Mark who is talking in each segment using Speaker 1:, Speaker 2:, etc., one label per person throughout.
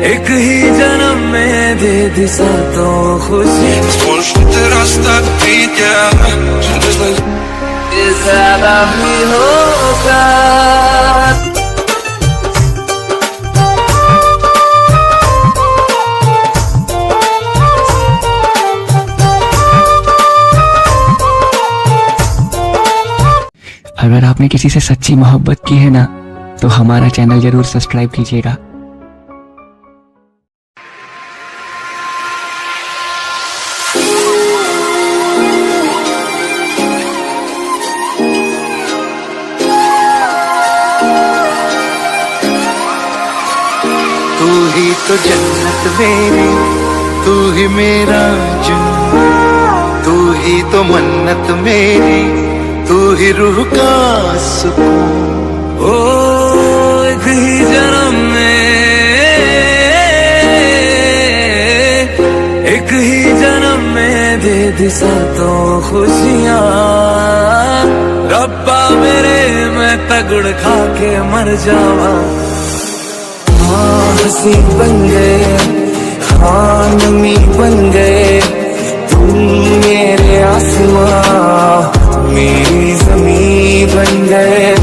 Speaker 1: एक ही जन्म में दे दी सातों खुशी। रास्ता ज्यादा भी होगा।
Speaker 2: अगर आपने किसी से सच्ची मोहब्बत की है ना, तो हमारा चैनल जरूर सब्सक्राइब कीजिएगा।
Speaker 1: तू ही तो जन्नत मेरी, तू ही मेरा जुन्नत, तू ही तो मन्नत मेरी, तू ही रूह का सुकून। ओ एक ही जन्म में, एक ही जन्म में दे दी सातों खुशियाँ। रब्बा मेरे मैं तगड़ खा के मर जावा। हंसी बन गए, हाँ नमी बन गए, तुम मेरे आसमां मेरी ज़मीं बन गए।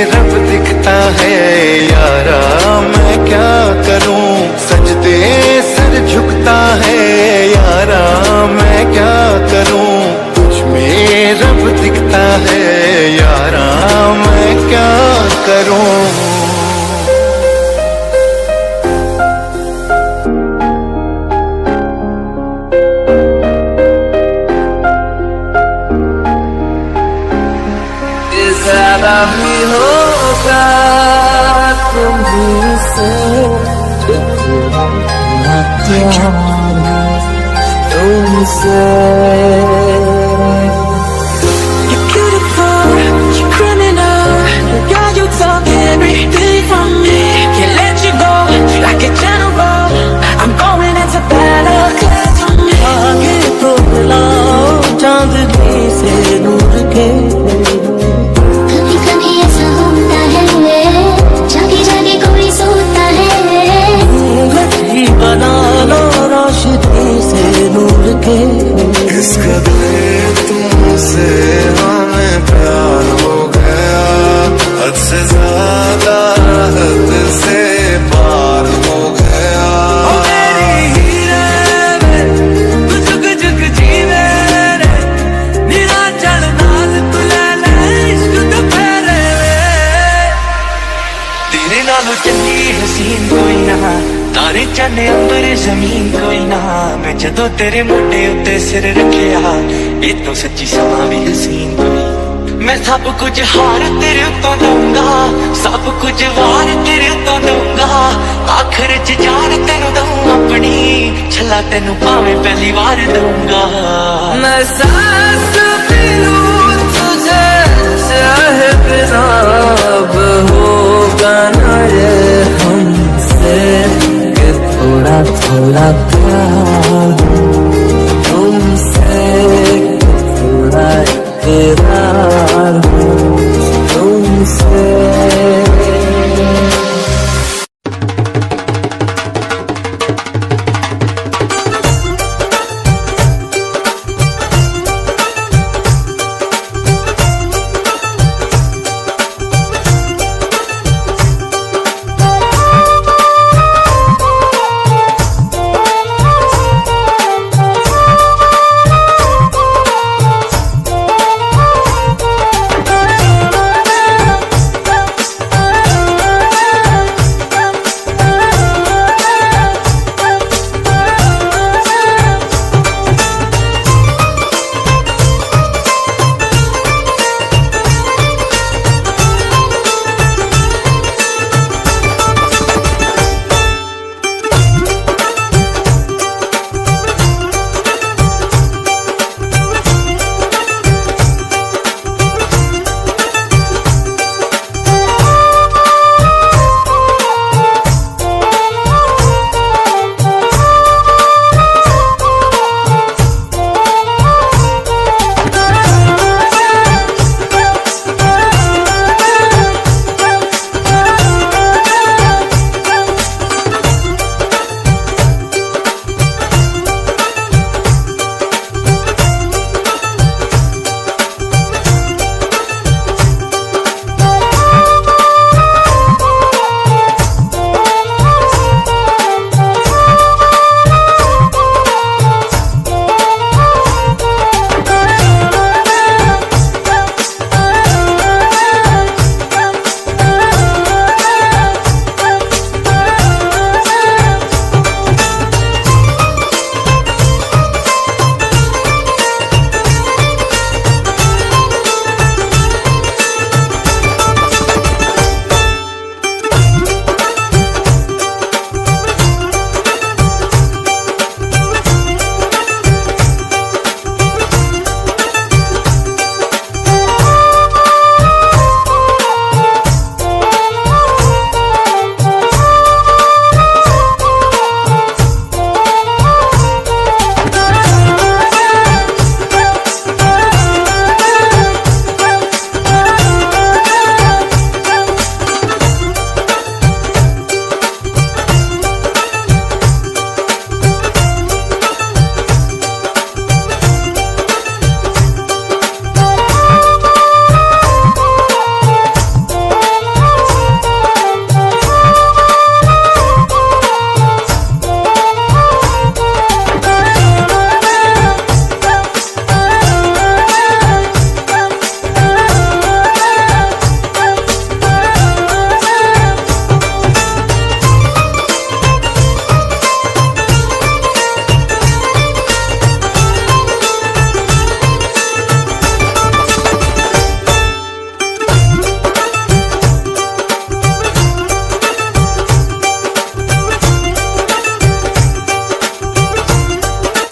Speaker 1: रब दिखता है यारा, मैं क्या करूं, सजदे सर झुकता है यारा, मैं क्या करूं, तुझ में रब दिखता है यारा, मैं क्या करूं। ज्यादा भी होगा तुमसे तुमसे।
Speaker 3: You're beautiful, you're criminal, girl you talk everything from me. Can't let you go like a general. I'm going into battle 'cause you're me.
Speaker 1: आगे तो बुलाओ चांदनी से नूर के। इस कदर तुमसे हमें प्यार हो गया, हद से ज्यादा हद से पार हो गया। ओ मेरी हीरे तू जुग जुग जीवे रे, नीला चढ़ नाज तू ले ले इश्क तो फेरे वे। तेरे नालों चंगी हसीन कोई ना, तारे चन्ने अंबर जमीन कोई ना। मैं जदों तेरे मोटे उत्ते सिर रखिया, ये तो सच्ची समा भी हसीन कोई। मैं सब कुछ हार तेरे उत्तों दूंगा, सब कुछ वार तेरे उत्तों दूंगा। आखिर च जान तेनू दूं अपनी, छला तेनू भावें पहली बार दूंगा। मैं सांस भी लूं तुझे चाहे बिना, अब होगा ना ये हमसे थोड़ा थोड़ा प्यार।